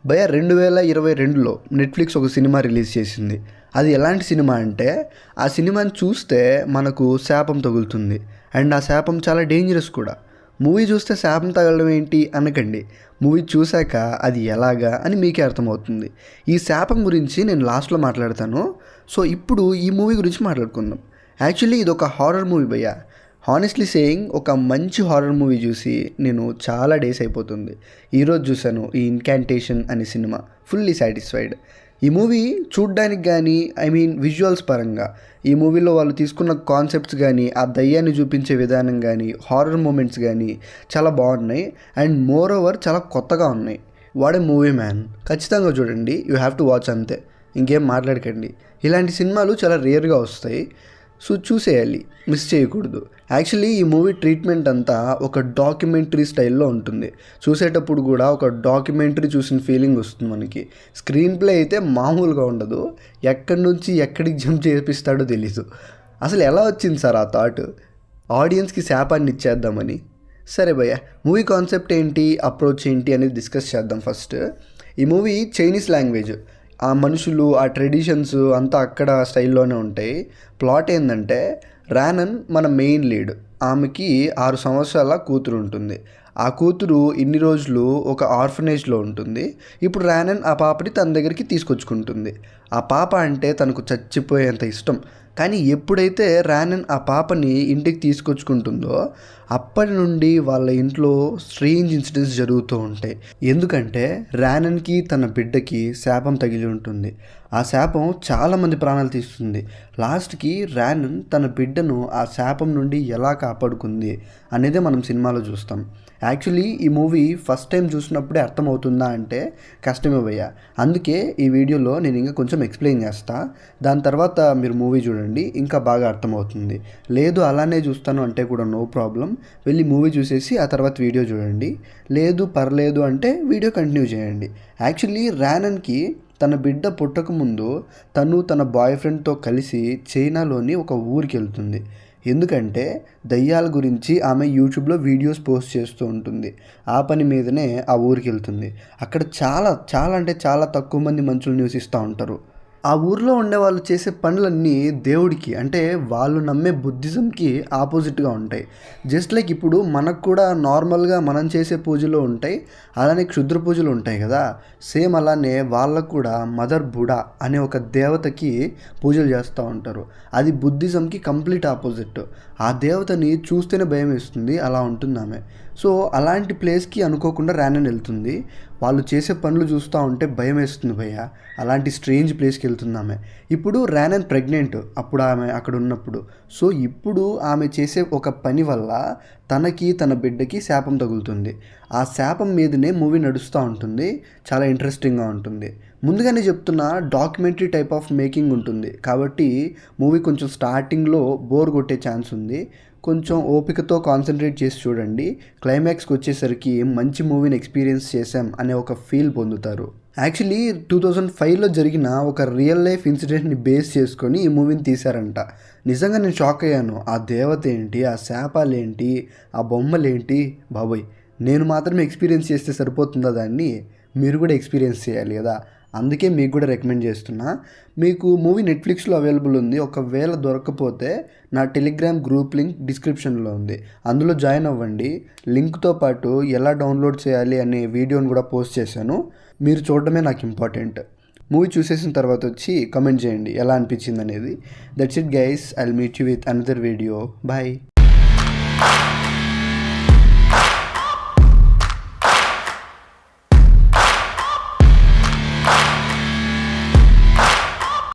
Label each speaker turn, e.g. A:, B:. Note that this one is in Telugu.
A: భయ 2022లో నెట్ఫ్లిక్స్ ఒక సినిమా రిలీజ్ చేసింది. అది ఎలాంటి సినిమా అంటే, ఆ సినిమాని చూస్తే మనకు శాపం తగులుతుంది. అండ్ ఆ శాపం చాలా డేంజరస్ కూడా. మూవీ చూస్తే శాపం తగలడం ఏంటి అనకండి. మూవీ చూశాక అది ఎలాగా అని మీకే అర్థమవుతుంది. ఈ శాపం గురించి నేను లాస్ట్లో మాట్లాడతాను. సో ఇప్పుడు ఈ మూవీ గురించి మాట్లాడుకుందాం. యాక్చువల్లీ ఇది ఒక హారర్ మూవీ భయ్య. హానెస్ట్లీ సేయింగ్, ఒక మంచి హారర్ మూవీ చూసి నేను చాలా డేస్ అయిపోతుంది. ఈరోజు చూశాను ఈ ఇన్కాంటేషన్ అనే సినిమా. Fully satisfied. ఈ మూవీ చూడ్డానికి కానీ, విజువల్స్ పరంగా ఈ మూవీలో వాళ్ళు తీసుకున్న కాన్సెప్ట్స్ కానీ, ఆ దయ్యాన్ని చూపించే విధానం కానీ, హారర్ మూమెంట్స్ కానీ చాలా బాగున్నాయి. అండ్ మోర్ ఓవర్ చాలా కొత్తగా ఉన్నాయి. వాడే మూవీ మ్యాన్. ఖచ్చితంగా చూడండి. యూ హ్యావ్ టు వాచ్ అంతే, ఇంకేం మాట్లాడకండి. ఇలాంటి సినిమాలు చాలా రేర్గా వస్తాయి. సో చూసేయాలి, మిస్ చేయకూడదు. యాక్చువల్లీ ఈ మూవీ ట్రీట్మెంట్ అంతా ఒక డాక్యుమెంటరీ స్టైల్లో ఉంటుంది. చూసేటప్పుడు కూడా ఒక డాక్యుమెంటరీ చూసిన ఫీలింగ్ వస్తుంది మనకి. స్క్రీన్ ప్లే అయితే మామూలుగా ఉండదు. ఎక్కడి నుంచి ఎక్కడికి జంప్ చేపిస్తాడో తెలీదు. అసలు ఎలా వచ్చింది సార్ ఆ థాట్, ఆడియన్స్కి శాపాన్ని ఇచ్చేద్దామని? సరే భయ్య, మూవీ కాన్సెప్ట్ ఏంటి, అప్రోచ్ ఏంటి అనేది డిస్కస్ చేద్దాం. ఫస్ట్, ఈ మూవీ చైనీస్ లాంగ్వేజ్. ఆ మనుషులు, ఆ ట్రెడిషన్స్ అంతా అక్కడ స్టైల్లోనే ఉంటాయి. ప్లాట్ ఏంటంటే, రానన్ మన మెయిన్ లీడ్. ఆమెకి 6 సంవత్సరాల కూతురు ఉంటుంది. ఆ కూతురు ఇన్ని రోజులు ఒక ఆర్ఫనేజ్లో ఉంటుంది. ఇప్పుడు రానన్ ఆ పాపని తన దగ్గరికి తీసుకొచ్చుకుంటుంది. ఆ పాప అంటే తనకు చచ్చిపోయేంత ఇష్టం. కానీ ఎప్పుడైతే రానన్ ఆ పాపని ఇంటికి తీసుకొచ్చుకుంటుందో అప్పటి నుండి వాళ్ళ ఇంట్లో స్ట్రేంజ్ ఇన్సిడెంట్స్ జరుగుతూ ఉంటాయి. ఎందుకంటే రానన్కి తన బిడ్డకి శాపం తగిలి ఉంటుంది. ఆ శాపం చాలామంది ప్రాణాలు తీస్తుంది. లాస్ట్కి రానన్ తన బిడ్డను ఆ శాపం నుండి ఎలా కాపాడుకుంది అనేదే మనం సినిమాలో చూస్తాం. యాక్చువల్లీ ఈ మూవీ ఫస్ట్ టైం చూసినప్పుడే అర్థమవుతుందా అంటే కష్టమే భయ్య. అందుకే ఈ వీడియోలో నేను ఇంకా కొంచెం ఎక్స్ప్లెయిన్ చేస్తా. దాని తర్వాత మీరు మూవీ చూడండి, ఇంకా బాగా అర్థమవుతుంది. లేదు అలానే చూస్తాను అంటే కూడా నో ప్రాబ్లం, వెళ్ళి మూవీ చూసేసి ఆ తర్వాత వీడియో చూడండి. లేదు పర్లేదు అంటే వీడియో కంటిన్యూ చేయండి. యాక్చువల్లీ రానన్కి తన బిడ్డ పుట్టకముందు తను తన బాయ్ ఫ్రెండ్తో కలిసి చైనాలోని ఒక ఊరికి వెళ్తుంది. ఎందుకంటే దయ్యాల గురించి ఆమె యూట్యూబ్లో వీడియోస్ పోస్ట్ చేస్తూ ఉంటుంది. ఆ పని మీదనే ఆ ఊరికి వెళ్తుంది. అక్కడ చాలా అంటే చాలా తక్కువ మంది మనుషులు నివసిస్తూ ఉంటారు. ఆ ఊర్లో ఉండే వాళ్ళు చేసే పనులన్నీ దేవుడికి, అంటే వాళ్ళు నమ్మే బుద్ధిజంకి ఆపోజిట్గా ఉంటాయి. జస్ట్ లైక్ ఇప్పుడు మనకు కూడా నార్మల్గా మనం చేసే పూజలు ఉంటాయి, అలానే క్షుద్ర పూజలు ఉంటాయి కదా. సేమ్ అలానే వాళ్ళకు కూడా మదర్ బుడా అనే ఒక దేవతకి పూజలు చేస్తూ ఉంటారు. అది బుద్ధిజంకి కంప్లీట్ ఆపోజిట్. ఆ దేవతని చూస్తేనే భయం వేస్తుంది, అలా ఉంటుంది ఆమె. సో అలాంటి ప్లేస్కి అనుకోకుండా రానన్ వెళ్తుంది. వాళ్ళు చేసే పనులు చూస్తూ ఉంటే భయం వేస్తుంది భయ్య. అలాంటి స్ట్రేంజ్ ప్లేస్కి వెళ్తుంది ఆమె. ఇప్పుడు రానన్ ప్రెగ్నెంట్ అప్పుడు ఆమె అక్కడ ఉన్నప్పుడు. సో ఇప్పుడు ఆమె చేసే ఒక పని వల్ల తనకి తన బిడ్డకి శాపం తగులుతుంది. ఆ శాపం మీదనే మూవీ నడుస్తూ ఉంటుంది. చాలా ఇంట్రెస్టింగ్గా ఉంటుంది. ముందుగానే చెప్తున్నా, డాక్యుమెంటరీ టైప్ ఆఫ్ మేకింగ్ ఉంటుంది కాబట్టి మూవీ కొంచెం స్టార్టింగ్లో బోర్ కొట్టే ఛాన్స్ ఉంది. కొంచెం ఓపికతో కాన్సన్ట్రేట్ చేసి చూడండి. క్లైమాక్స్కి వచ్చేసరికి మంచి మూవీని ఎక్స్పీరియన్స్ చేశాం అనే ఒక ఫీల్ పొందుతారు. యాక్చువల్లీ 2005లో జరిగిన ఒక రియల్ లైఫ్ ఇన్సిడెంట్ని బేస్ చేసుకొని ఈ మూవీని తీశారంట. నిజంగా నేను షాక్ అయ్యాను. ఆ దేవత ఏంటి, ఆ శాపాలు ఏంటి, ఆ బొమ్మలు ఏంటి, బాబోయ్. నేను మాత్రమే ఎక్స్పీరియన్స్ చేస్తే సరిపోతుందా దాన్ని? మీరు కూడా ఎక్స్పీరియన్స్ చేయాలి కదా. అందుకే మీకు కూడా రికమెండ్ చేస్తున్నా. మీకు మూవీ నెట్ఫ్లిక్స్లో అవైలబుల్ ఉంది. ఒకవేళ దొరకకపోతే నా టెలిగ్రామ్ గ్రూప్ లింక్ డిస్క్రిప్షన్లో ఉంది, అందులో జాయిన్ అవ్వండి. లింక్తో పాటు ఎలా డౌన్లోడ్ చేయాలి అనే వీడియోని కూడా పోస్ట్ చేశాను. మీరు చూడడమే నాకు ఇంపార్టెంట్. మూవీ చూసేసిన తర్వాత వచ్చి కమెంట్ చేయండి ఎలా అనిపించింది అనేది. That's it guys, I will meet you with another video. Bye.